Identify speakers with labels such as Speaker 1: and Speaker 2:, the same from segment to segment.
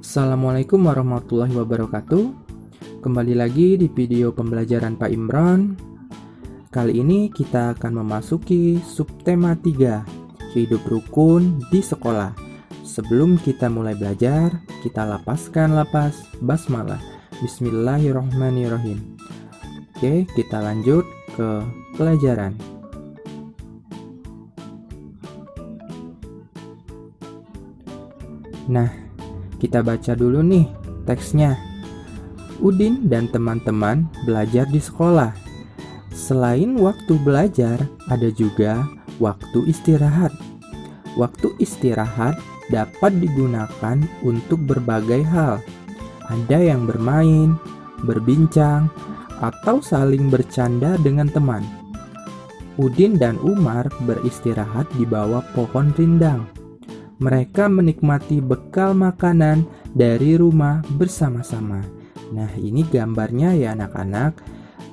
Speaker 1: Assalamualaikum warahmatullahi wabarakatuh. Kembali lagi di video pembelajaran Pak Imran. Kali ini kita akan memasuki subtema 3, hidup rukun di sekolah. Sebelum kita mulai belajar, kita lapaskan lapas basmalah. Bismillahirrahmanirrahim. Oke, kita lanjut ke pelajaran. Nah, kita baca dulu nih teksnya. Udin dan teman-teman belajar di sekolah. Selain waktu belajar, ada juga waktu istirahat. Waktu istirahat dapat digunakan untuk berbagai hal. Ada yang bermain, berbincang, atau saling bercanda dengan teman. Udin dan Umar beristirahat di bawah pohon rindang. Mereka menikmati bekal makanan dari rumah bersama-sama. Nah, ini gambarnya ya anak-anak.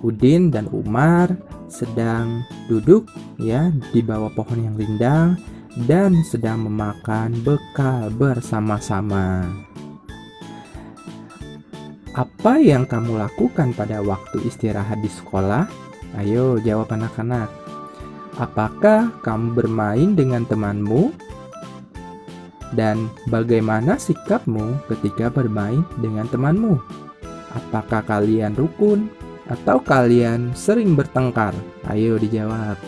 Speaker 1: Udin dan Umar sedang duduk ya di bawah pohon yang rindang dan sedang memakan bekal bersama-sama. Apa yang kamu lakukan pada waktu istirahat di sekolah? Ayo jawab anak-anak. Apakah kamu bermain dengan temanmu? Dan bagaimana sikapmu ketika bermain dengan temanmu? Apakah kalian rukun atau kalian sering bertengkar? Ayo dijawab.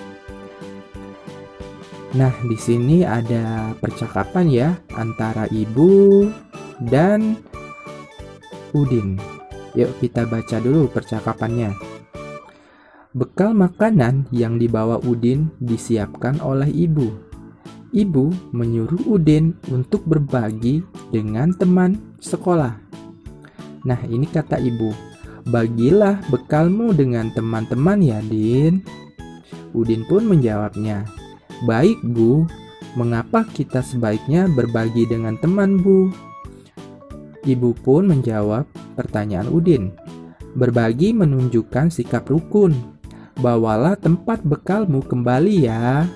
Speaker 1: Nah, di sini ada percakapan ya antara ibu dan Udin. Yuk kita baca dulu percakapannya. Bekal makanan yang dibawa Udin disiapkan oleh ibu. Ibu menyuruh Udin untuk berbagi dengan teman sekolah. Nah, ini kata ibu, bagilah bekalmu dengan teman-teman ya, Din. Udin pun menjawabnya, baik Bu, mengapa kita sebaiknya berbagi dengan teman Bu? Ibu pun menjawab pertanyaan Udin, berbagi menunjukkan sikap rukun. Bawalah tempat bekalmu kembali ya.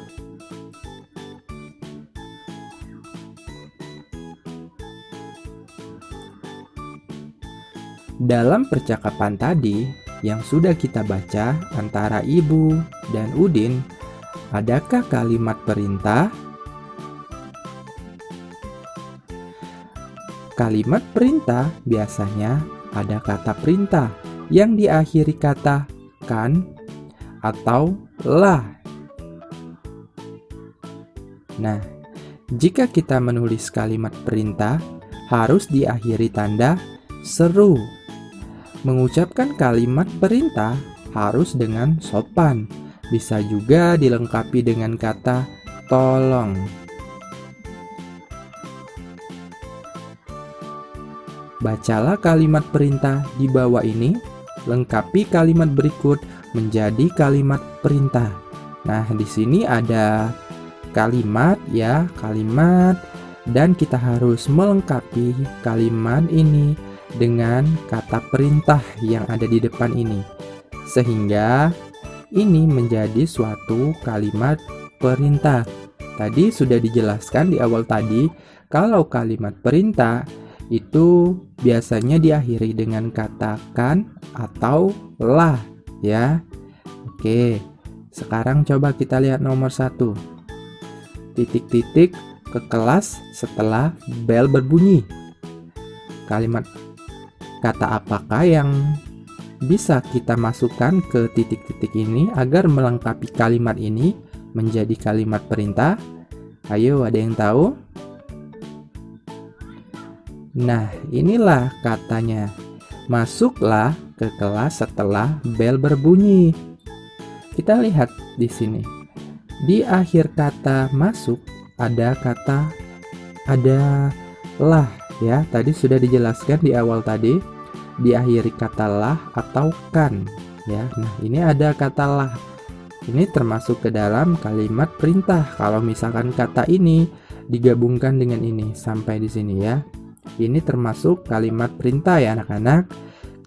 Speaker 1: Dalam percakapan tadi yang sudah kita baca antara ibu dan Udin, adakah kalimat perintah? Kalimat perintah biasanya ada kata perintah yang diakhiri kata kan atau lah. Nah, jika kita menulis kalimat perintah, harus diakhiri tanda seru. Mengucapkan kalimat perintah harus dengan sopan. Bisa juga dilengkapi dengan kata tolong. Bacalah kalimat perintah di bawah ini. Lengkapi kalimat berikut menjadi kalimat perintah. Nah, di sini ada kalimat ya, kalimat, dan kita harus melengkapi kalimat ini dengan kata perintah yang ada di depan ini, sehingga ini menjadi suatu kalimat perintah. Tadi sudah dijelaskan di awal tadi, kalau kalimat perintah itu biasanya diakhiri dengan kata kan atau lah ya. Oke, sekarang coba kita lihat nomor 1. Titik-titik ke kelas setelah bel berbunyi. Kata apakah yang bisa kita masukkan ke titik-titik ini agar melengkapi kalimat ini menjadi kalimat perintah? Ayo, ada yang tahu? Nah, inilah katanya. Masuklah ke kelas setelah bel berbunyi. Kita lihat di sini. Di akhir kata masuk ada lah ya, tadi sudah dijelaskan di awal tadi, diakhiri kata lah atau kan ya. Nah, ini ada kata lah. Ini termasuk ke dalam kalimat perintah. Kalau misalkan kata ini digabungkan dengan ini sampai di sini ya. Ini termasuk kalimat perintah ya anak-anak,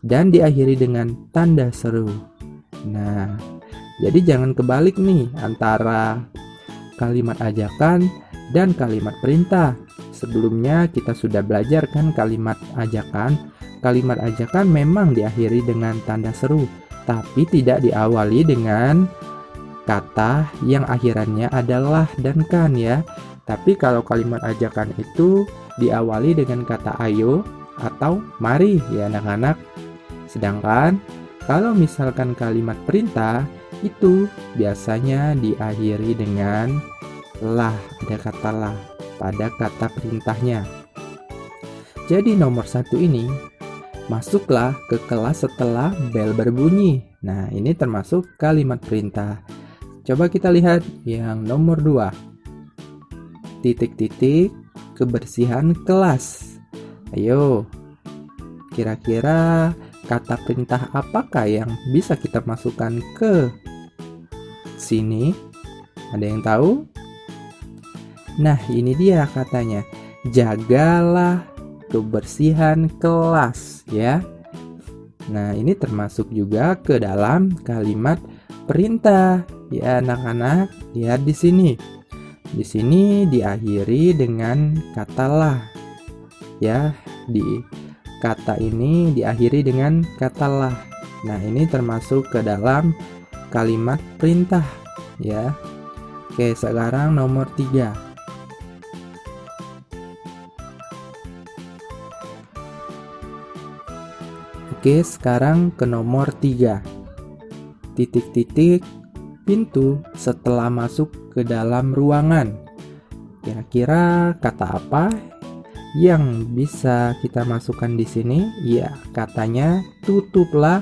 Speaker 1: dan diakhiri dengan tanda seru. Nah, jadi jangan kebalik nih antara kalimat ajakan dan kalimat perintah. sebelumnya kita sudah belajar kan kalimat ajakan. Kalimat ajakan memang diakhiri dengan tanda seru, tapi tidak diawali dengan kata yang akhirannya adalah dan kan ya. Tapi kalau kalimat ajakan itu diawali dengan kata ayo atau mari ya anak-anak. Sedangkan kalau misalkan kalimat perintah itu biasanya diakhiri dengan lah, ada kata lah pada kata perintahnya. Jadi nomor 1 ini, masuklah ke kelas setelah bel berbunyi. Nah, ini termasuk kalimat perintah. Coba kita lihat yang nomor 2. Titik-titik kebersihan kelas. Ayo, kira-kira kata perintah apakah yang bisa kita masukkan ke sini? Ada yang tahu? Nah, ini dia katanya. Jagalah kebersihan kelas ya. Nah, ini termasuk juga ke dalam kalimat perintah. Ya, anak-anak, lihat di sini. Di sini diakhiri dengan kata lah. Ya, di kata ini diakhiri dengan kata lah. Nah, ini termasuk ke dalam kalimat perintah ya. Oke, sekarang nomor 3. Oke, sekarang ke nomor 3. Titik-titik pintu setelah masuk ke dalam ruangan. Kira-kira kata apa yang bisa kita masukkan di sini? Ya, katanya tutuplah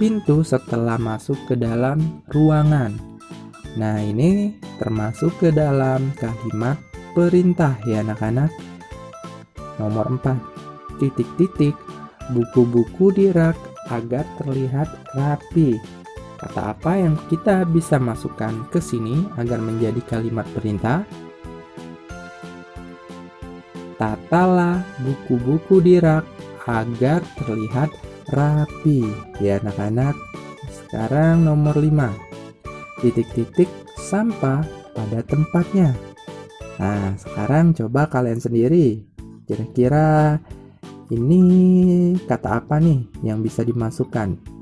Speaker 1: pintu setelah masuk ke dalam ruangan. Nah, ini termasuk ke dalam kalimat perintah ya anak-anak. Nomor 4. Titik-titik buku-buku di rak agar terlihat rapi. Kata apa yang kita bisa masukkan ke sini agar menjadi kalimat perintah? Tatalah buku-buku di rak agar terlihat rapi. Ya anak-anak. Sekarang nomor 5. Titik-titik sampah pada tempatnya. Nah, sekarang coba kalian sendiri. Kira-kira ini kata apa nih yang bisa dimasukkan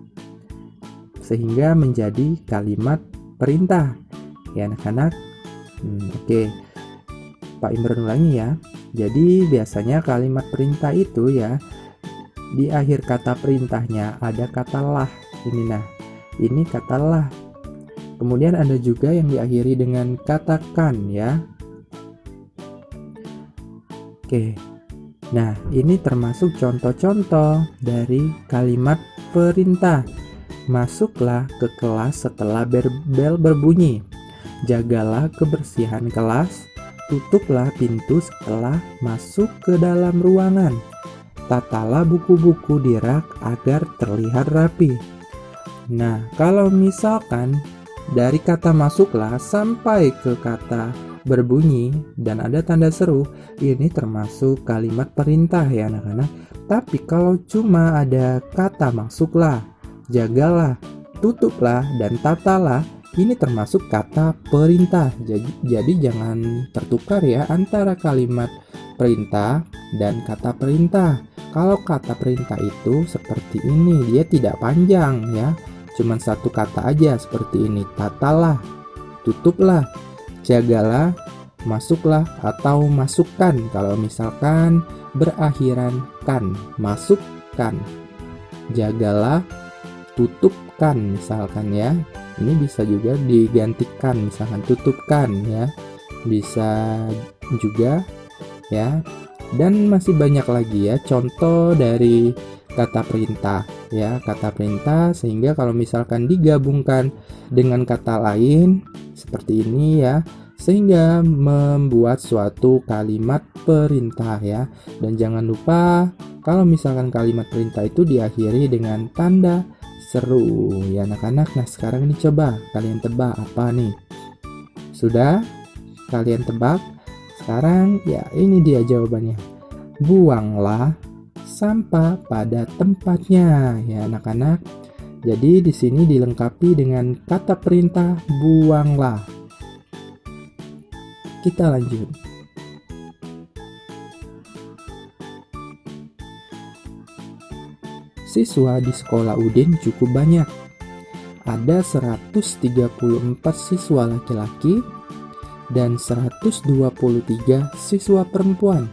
Speaker 1: sehingga menjadi kalimat perintah ya anak-anak. Oke, Pak Imran ulangi ya. Jadi biasanya kalimat perintah itu ya di akhir kata perintahnya ada kata lah. Ini kata lah. Kemudian ada juga yang diakhiri dengan kata kan ya. Oke. Nah, ini termasuk contoh-contoh dari kalimat perintah. Masuklah ke kelas setelah bel berbunyi. Jagalah kebersihan kelas. Tutuplah pintu setelah masuk ke dalam ruangan. Tatalah buku-buku di rak agar terlihat rapi. Nah, kalau misalkan dari kata masuklah sampai ke kata berbunyi dan ada tanda seru, ini termasuk kalimat perintah ya anak-anak. Tapi kalau cuma ada kata masuklah, jagalah, tutuplah, dan tatalah, ini termasuk kata perintah. Jadi jangan tertukar ya antara kalimat perintah dan kata perintah. Kalau kata perintah itu seperti ini, dia tidak panjang ya, cuman satu kata aja seperti ini. Tatalah, tutuplah, jagalah, masuklah, atau masukkan kalau misalkan berakhiran kan. Masukkan, jagalah, tutupkan misalkan ya. Ini bisa juga digantikan misalkan tutupkan ya. Bisa juga ya. Dan masih banyak lagi ya contoh dari kata perintah ya, kata perintah, sehingga kalau misalkan digabungkan dengan kata lain seperti ini ya, sehingga membuat suatu kalimat perintah ya. Dan jangan lupa kalau misalkan kalimat perintah itu diakhiri dengan tanda seru ya anak-anak. Nah, sekarang ini coba kalian tebak apa nih? Sudah kalian tebak? Sekarang ya ini dia jawabannya. Buanglah sampah pada tempatnya ya anak-anak. Jadi di sini dilengkapi dengan kata perintah buanglah. Kita lanjut. siswa di sekolah Udin cukup banyak. Ada 134 siswa laki-laki dan 123 siswa perempuan.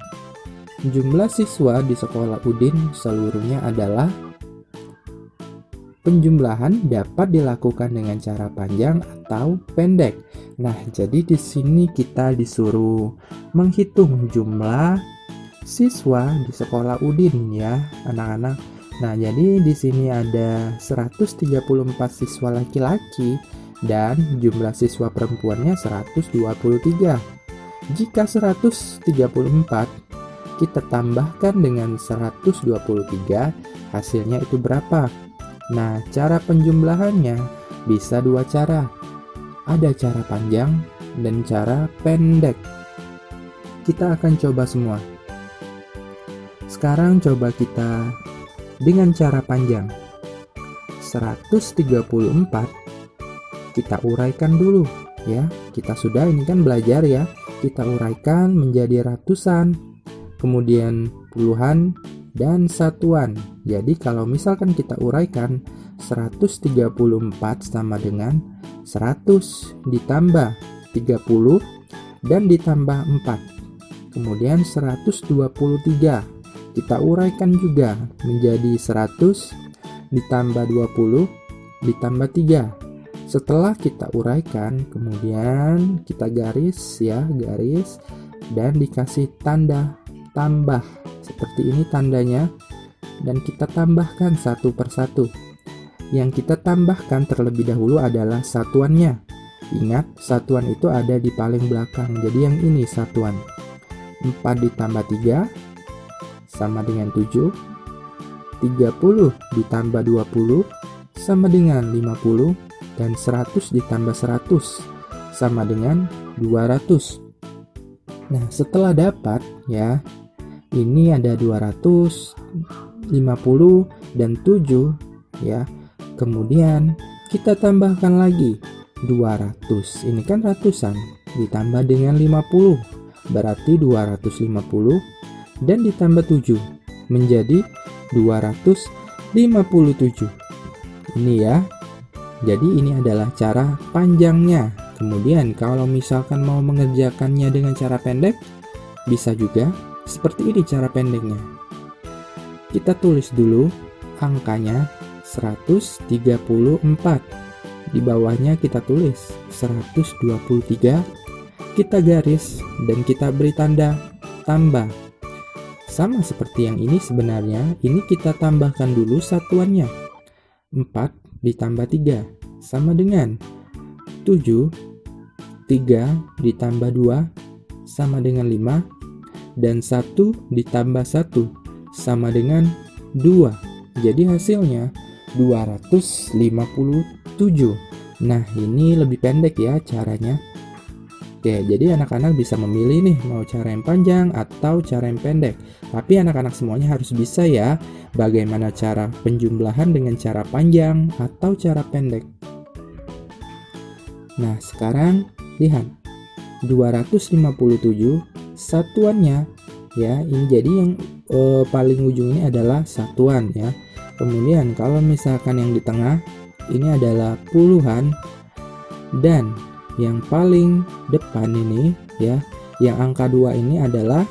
Speaker 1: Jumlah siswa di sekolah Udin seluruhnya adalah. Penjumlahan dapat dilakukan dengan cara panjang atau pendek. Nah, jadi di sini kita disuruh menghitung jumlah siswa di sekolah Udin ya, anak-anak. Nah, jadi di sini ada 134 siswa laki-laki dan jumlah siswa perempuannya 123. Jika 134 kita tambahkan dengan 123, hasilnya itu berapa? Nah, cara penjumlahannya bisa dua cara. Ada cara panjang dan cara pendek. Kita akan coba semua. Sekarang coba kita dengan cara panjang. 134 kita uraikan dulu ya. Kita sudah ini kan belajar ya. Kita uraikan menjadi ratusan, kemudian puluhan dan satuan. Jadi kalau misalkan kita uraikan 134 sama dengan 100 ditambah 30 dan ditambah 4. Kemudian 123 kita uraikan juga menjadi 100 ditambah 20 ditambah 3. Setelah kita uraikan, kemudian kita garis ya, garis dan dikasih tanda tambah. Seperti ini tandanya, dan kita tambahkan satu persatu. Yang kita tambahkan terlebih dahulu adalah satuannya. Ingat, satuan itu ada di paling belakang. Jadi yang ini satuan. 4 ditambah 3 sama dengan 7. 30 ditambah 20 sama dengan 50. Dan 100 ditambah 100 sama dengan 200. Nah, setelah dapat ya, ini ada 250 dan 7 ya. Kemudian kita tambahkan lagi 200. Ini kan ratusan ditambah dengan 50. Berarti 250 dan ditambah 7 menjadi 257. Ini ya. Jadi ini adalah cara panjangnya. Kemudian kalau misalkan mau mengerjakannya dengan cara pendek, bisa juga seperti ini cara pendeknya. Kita tulis dulu angkanya 134. Di bawahnya kita tulis 123. Kita garis dan kita beri tanda tambah. Sama seperti yang ini sebenarnya, ini kita tambahkan dulu satuannya. 4 ditambah 3 sama dengan 7. 3 ditambah 2 sama dengan 5. Dan 1 ditambah 1 sama dengan 2. Jadi hasilnya 257. Nah, ini lebih pendek ya caranya. Oke, jadi anak-anak bisa memilih nih mau cara yang panjang atau cara yang pendek. Tapi anak-anak semuanya harus bisa ya bagaimana cara penjumlahan dengan cara panjang atau cara pendek. Nah, sekarang lihat 257 satuannya ya. Ini jadi yang paling ujung ini adalah satuan ya. Kemudian kalau misalkan yang di tengah ini adalah puluhan, dan yang paling depan ini ya, yang angka 2 ini adalah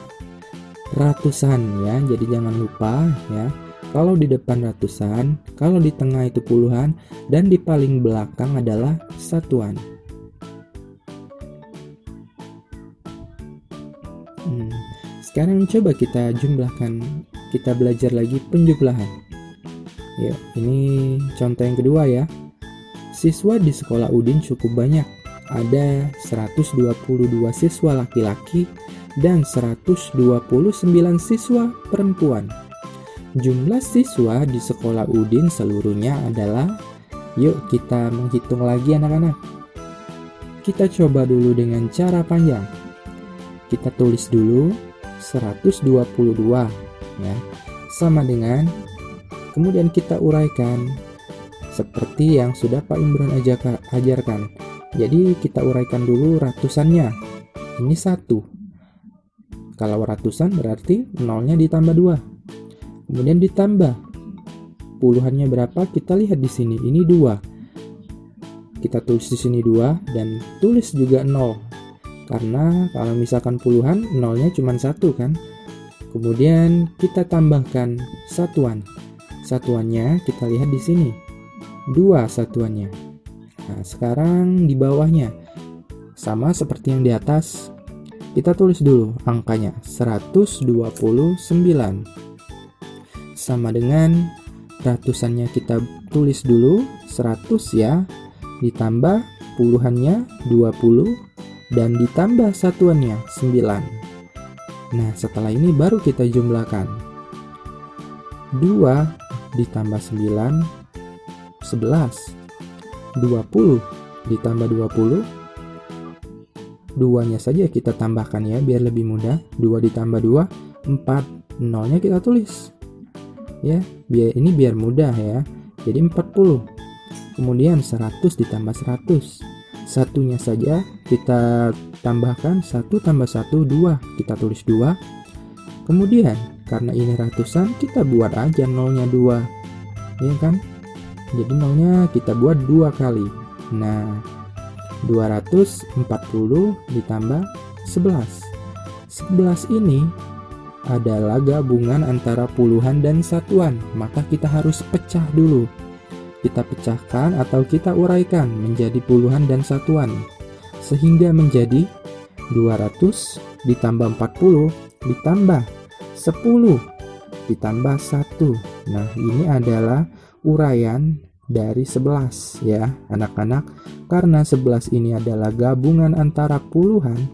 Speaker 1: ratusan ya. Jadi jangan lupa ya, kalau di depan ratusan, kalau di tengah itu puluhan, dan di paling belakang adalah satuan. Sekarang coba kita jumlahkan, kita belajar lagi penjumlahan. Ya, ini contoh yang kedua ya. Siswa di sekolah Udin cukup banyak. Ada 122 siswa laki-laki dan 129 siswa perempuan. Jumlah siswa di sekolah Udin seluruhnya adalah, yuk kita menghitung lagi anak-anak. Kita coba dulu dengan cara panjang. Kita tulis dulu 122 ya, sama dengan, kemudian kita uraikan seperti yang sudah Pak Imran ajarkan. Jadi kita uraikan dulu ratusannya. Ini 1. Kalau ratusan berarti nolnya ditambah 2. Kemudian ditambah puluhannya berapa? Kita lihat di sini, ini 2. Kita tulis di sini 2 dan tulis juga 0. Karena kalau misalkan puluhan, nolnya cuma 1 kan. Kemudian kita tambahkan satuan. Satuannya kita lihat di sini. 2 satuannya. Nah, sekarang di bawahnya sama seperti yang di atas. Kita tulis dulu angkanya 129. Sama dengan ratusannya kita tulis dulu 100 ya. Ditambah puluhannya 20 dan ditambah satuannya 9. Nah, setelah ini baru kita jumlahkan. 2 ditambah 9 11. 20 ditambah 20, 2-nya saja kita tambahkan ya biar lebih mudah. 2 ditambah 2 4, nolnya kita tulis ya, biar mudah ya. Jadi 40. Kemudian 100 ditambah 100, satunya saja kita tambahkan. 1 tambah 1 2, kita tulis 2. Kemudian karena ini ratusan, kita buat aja nolnya 2 ya kan. Jadi nolnya kita buat 2 kali. Nah, 240 ditambah 11. 11 ini adalah gabungan antara puluhan dan satuan, maka kita harus pecah dulu. Kita pecahkan atau kita uraikan menjadi puluhan dan satuan, sehingga menjadi 200 ditambah 40 ditambah 10 ditambah 1. Nah, ini adalah uraian dari 11 ya anak-anak. Karena 11 ini adalah gabungan antara puluhan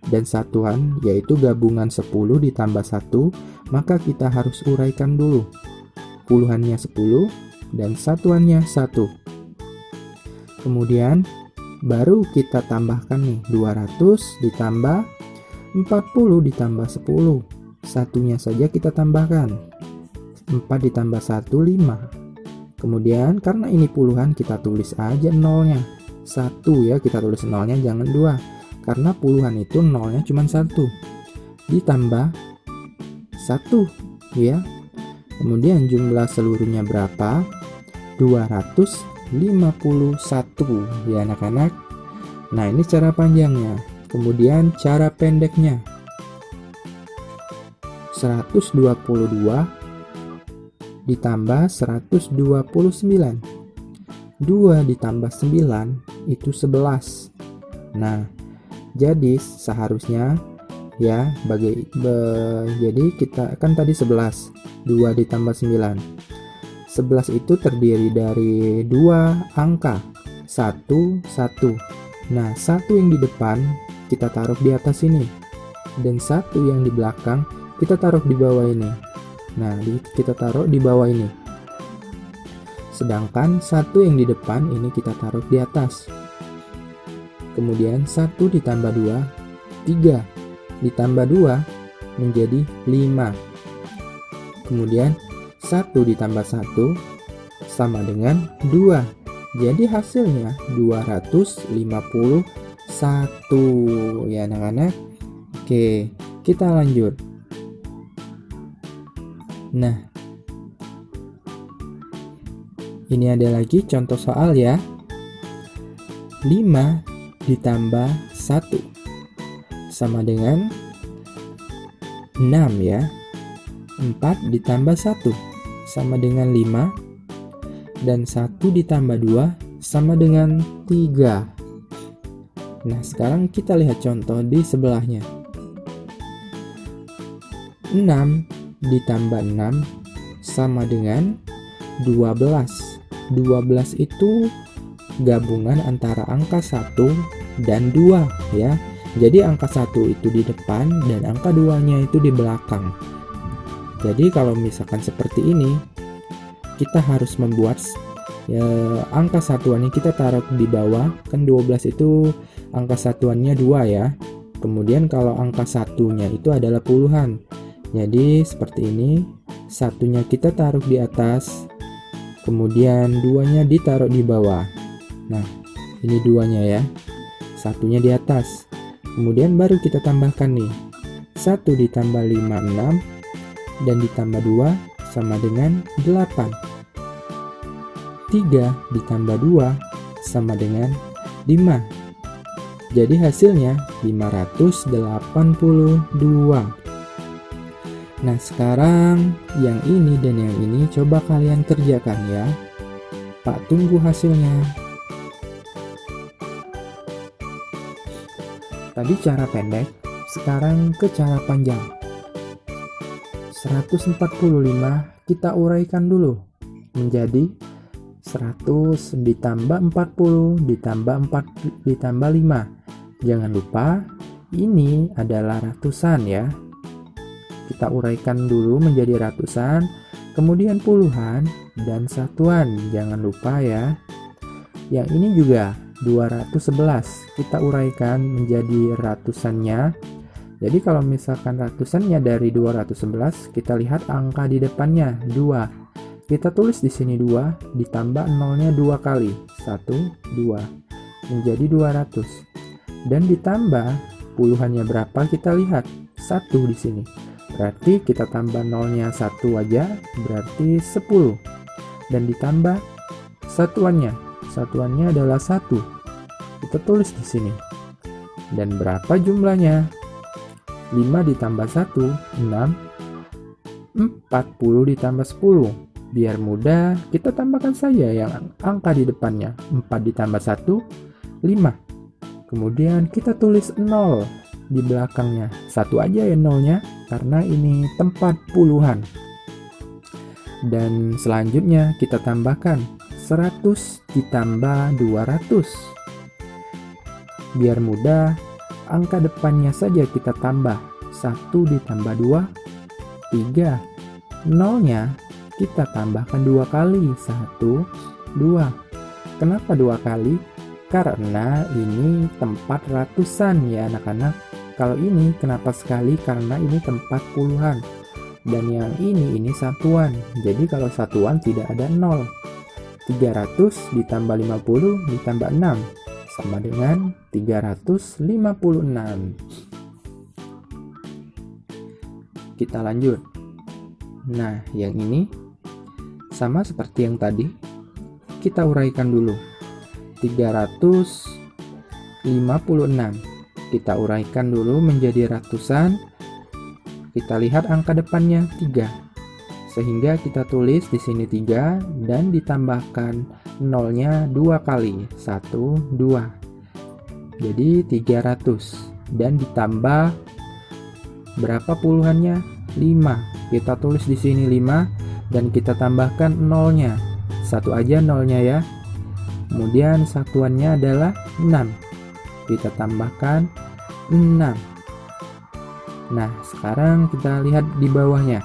Speaker 1: dan satuan, yaitu gabungan 10 ditambah 1, maka kita harus uraikan dulu. Puluhannya 10 dan satuannya 1. Kemudian baru kita tambahkan nih 200 ditambah 40 ditambah 10. Satunya saja kita tambahkan. 4 ditambah 1 5. Kemudian karena ini puluhan, kita tulis aja nolnya 1 ya, kita tulis nolnya jangan 2. Karena puluhan itu nolnya cuma 1. Ditambah 1 ya. Kemudian jumlah seluruhnya berapa? 251 ya anak-anak. Nah, ini cara panjangnya. Kemudian cara pendeknya 122 ditambah 129. 2 ditambah 9 itu 11. Nah, jadi seharusnya ya jadi kita kan tadi 11. 2 ditambah 9. 11 itu terdiri dari 2 angka. 1 1. Nah, 1 yang di depan kita taruh di atas ini. Dan 1 yang di belakang kita taruh di bawah ini. Nah, kita taruh di bawah ini. Sedangkan 1 yang di depan ini kita taruh di atas. Kemudian 1 ditambah 2, 3. Ditambah 2 menjadi 5. Kemudian 1 ditambah 1 sama dengan 2. Jadi hasilnya 251 ya anak-anak. Oke, kita lanjut. Nah, ini ada lagi contoh soal ya. 5 ditambah 1 sama dengan 6 ya. 4 ditambah 1 sama dengan 5. Dan 1 ditambah 2 sama dengan 3. Nah, sekarang kita lihat contoh di sebelahnya. 6 ditambah 6 sama dengan 12. 12 itu gabungan antara angka 1 dan 2 ya. Jadi angka 1 itu di depan dan angka 2-nya itu di belakang. Jadi kalau misalkan seperti ini, kita harus membuat angka satuannya kita taruh di bawah. Kan 12 itu angka satuannya 2 ya. Kemudian kalau angka satunya itu adalah puluhan. Jadi seperti ini, satunya kita taruh di atas, kemudian 2-nya ditaruh di bawah. Nah, ini 2-nya ya, satunya di atas. Kemudian baru kita tambahkan nih, 1 ditambah 5 6, dan ditambah 2 sama dengan 8. 3 ditambah 2 sama dengan 5. Jadi hasilnya 582. Nah, sekarang yang ini dan yang ini coba kalian kerjakan ya. Pak tunggu hasilnya. Tadi cara pendek, sekarang ke cara panjang. 145 kita uraikan dulu menjadi 100 ditambah 40 ditambah 4 ditambah 5. Jangan lupa ini adalah ratusan ya. Kita uraikan dulu menjadi ratusan, kemudian puluhan dan satuan. Jangan lupa ya. Yang ini juga 211 kita uraikan menjadi ratusannya. Jadi kalau misalkan ratusannya dari 211, kita lihat angka di depannya 2. Kita tulis di sini 2 ditambah nolnya 2 kali. 1 2 menjadi 200. Dan ditambah puluhannya berapa kita lihat 1 di sini. Berarti kita tambah nolnya 1 aja berarti 10. Dan ditambah satuannya. Satuannya adalah 1. Kita tulis di sini. Dan berapa jumlahnya? 5 ditambah 1, 6. 40 ditambah 10. Biar mudah, kita tambahkan saja yang angka di depannya. 4 ditambah 1, 5. Kemudian kita tulis 0 di belakangnya. 1 aja ya nolnya, karena ini tempat puluhan. Dan selanjutnya kita tambahkan 100 ditambah 200. Biar mudah, angka depannya saja kita tambah. 1 ditambah 2, 3. Nolnya kita tambahkan 2 kali. 1, 2. Kenapa 2 kali? Karena ini tempat ratusan ya anak-anak. Kalau ini kenapa sekali? Karena ini tempat puluhan. Dan yang ini satuan. Jadi kalau satuan tidak ada 0. 300 ditambah 50 ditambah 6 sama dengan 356. Kita lanjut. Nah, yang ini sama seperti yang tadi. Kita uraikan dulu. 356. Kita uraikan dulu menjadi ratusan. Kita lihat angka depannya 3. Sehingga kita tulis di sini 3 dan ditambahkan nolnya 2 kali. 1, 2. Jadi 300. Dan ditambah berapa puluhannya? 5. Kita tulis di sini 5 dan kita tambahkan nolnya. 1 aja nolnya ya. Kemudian satuannya adalah 6. Kita tambahkan 6. Nah, sekarang kita lihat di bawahnya.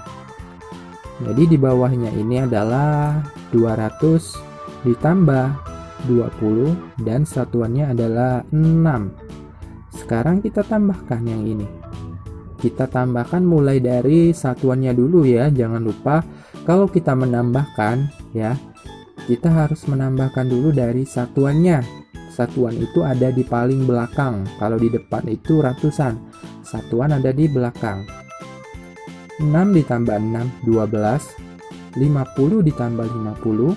Speaker 1: Jadi di bawahnya ini adalah 200 ditambah 20 dan satuannya adalah 6. Sekarang kita tambahkan yang ini. Kita tambahkan mulai dari satuannya dulu ya. Jangan lupa kalau kita menambahkan ya, kita harus menambahkan dulu dari satuannya. Satuan itu ada di paling belakang. Kalau di depan itu ratusan. Satuan ada di belakang. 6 ditambah 6, 12. 50 ditambah 50,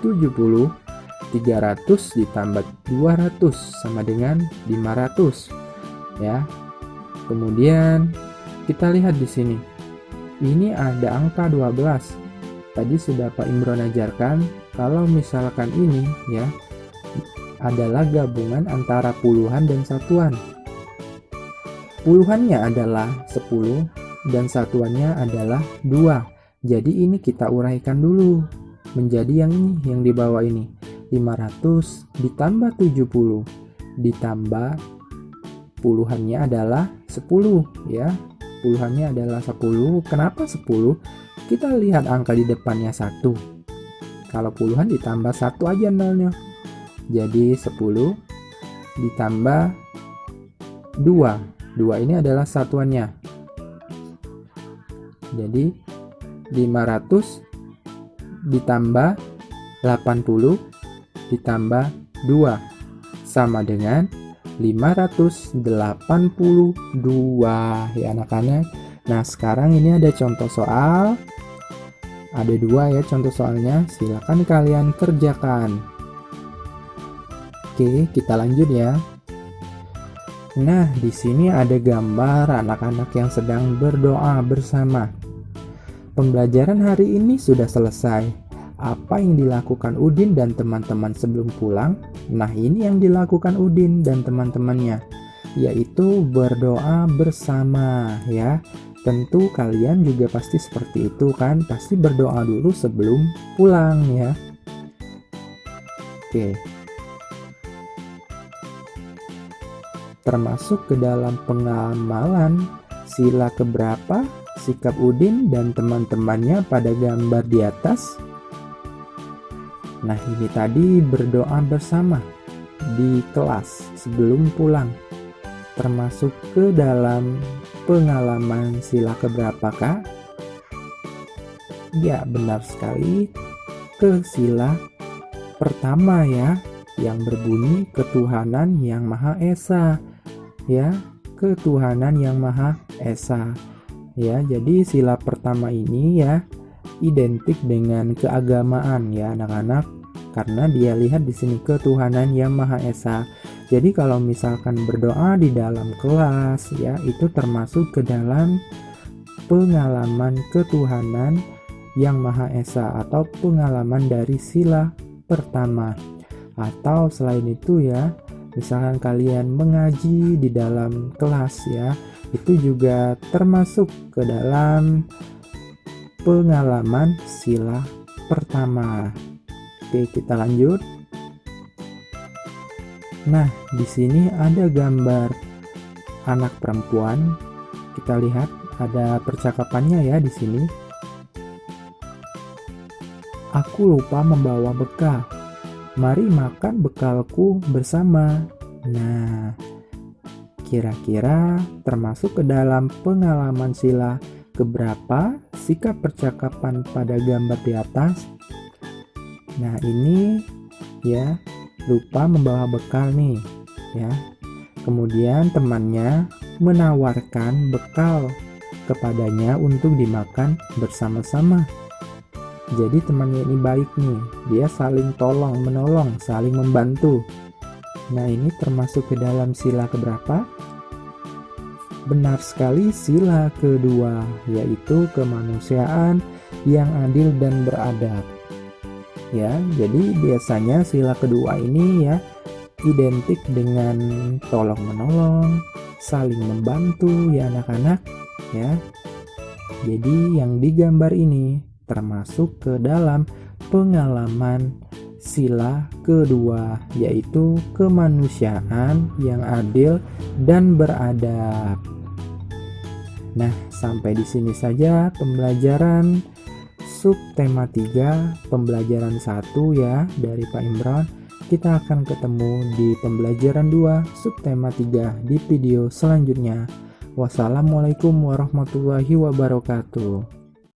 Speaker 1: 70. 300 ditambah 200 sama dengan 500. Ya. Kemudian kita lihat di sini. Ini ada angka 12. Tadi sudah Pak Imron ajarkan kalau misalkan ini ya adalah gabungan antara puluhan dan satuan. Puluhannya adalah 10 dan satuannya adalah 2. Jadi ini kita uraikan dulu menjadi yang ini, yang di bawah ini. 500 ditambah 70 ditambah puluhannya adalah 10 ya. Puluhannya adalah 10. Kenapa 10? Kita lihat angka di depannya 1. Kalau puluhan ditambah 1 aja nolnya. Jadi 10 ditambah 2. 2 ini adalah satuannya. Jadi 500 ditambah 80 ditambah 2 sama dengan 582 ya anak-anak. Nah sekarang ini ada contoh soal. Ada 2 ya contoh soalnya, silakan kalian kerjakan. Oke, kita lanjut ya. Nah, di sini ada gambar anak-anak yang sedang berdoa bersama. Pembelajaran hari ini sudah selesai. Apa yang dilakukan Udin dan teman-teman sebelum pulang? Nah, ini yang dilakukan Udin dan teman-temannya, yaitu berdoa bersama ya. Tentu kalian juga pasti seperti itu kan, pasti berdoa dulu sebelum pulang ya. Oke. Termasuk ke dalam pengamalan sila keberapa sikap Udin dan teman-temannya pada gambar di atas. Nah, ini tadi berdoa bersama di kelas sebelum pulang. Termasuk ke dalam pengalaman sila keberapa, Kak? Ya, benar sekali. Ke sila pertama ya, yang berbunyi ketuhanan yang Maha Esa. Ya, ketuhanan yang Maha Esa. Ya, jadi sila pertama ini ya identik dengan keagamaan ya anak-anak, karena dia lihat di sini ketuhanan yang Maha Esa. Jadi kalau misalkan berdoa di dalam kelas ya, itu termasuk ke dalam pengalaman ketuhanan yang Maha Esa atau pengalaman dari sila pertama. Atau selain itu ya, misalkan kalian mengaji di dalam kelas ya, itu juga termasuk ke dalam pengalaman sila pertama. Oke, kita lanjut. Nah, di sini ada gambar anak perempuan. Kita lihat ada percakapannya ya di sini. Aku lupa membawa bekal. Mari makan bekalku bersama. Nah, kira-kira termasuk ke dalam pengalaman sila keberapa sikap percakapan pada gambar di atas? Nah, ini ya, lupa membawa bekal nih ya. Kemudian temannya menawarkan bekal kepadanya untuk dimakan bersama-sama. Jadi temannya ini baik nih, dia saling tolong menolong, saling membantu. Nah, ini termasuk ke dalam sila keberapa? Benar sekali, sila kedua, yaitu kemanusiaan yang adil dan beradab. Ya, jadi biasanya sila kedua ini ya identik dengan tolong menolong, saling membantu ya anak-anak ya. Jadi yang digambar ini termasuk ke dalam pengalaman sila kedua, yaitu kemanusiaan yang adil dan beradab. Nah, sampai di sini saja pembelajaran subtema 3 pembelajaran 1 ya dari Pak Imron. Kita akan ketemu di pembelajaran 2 subtema 3 di video selanjutnya. Wassalamualaikum warahmatullahi wabarakatuh.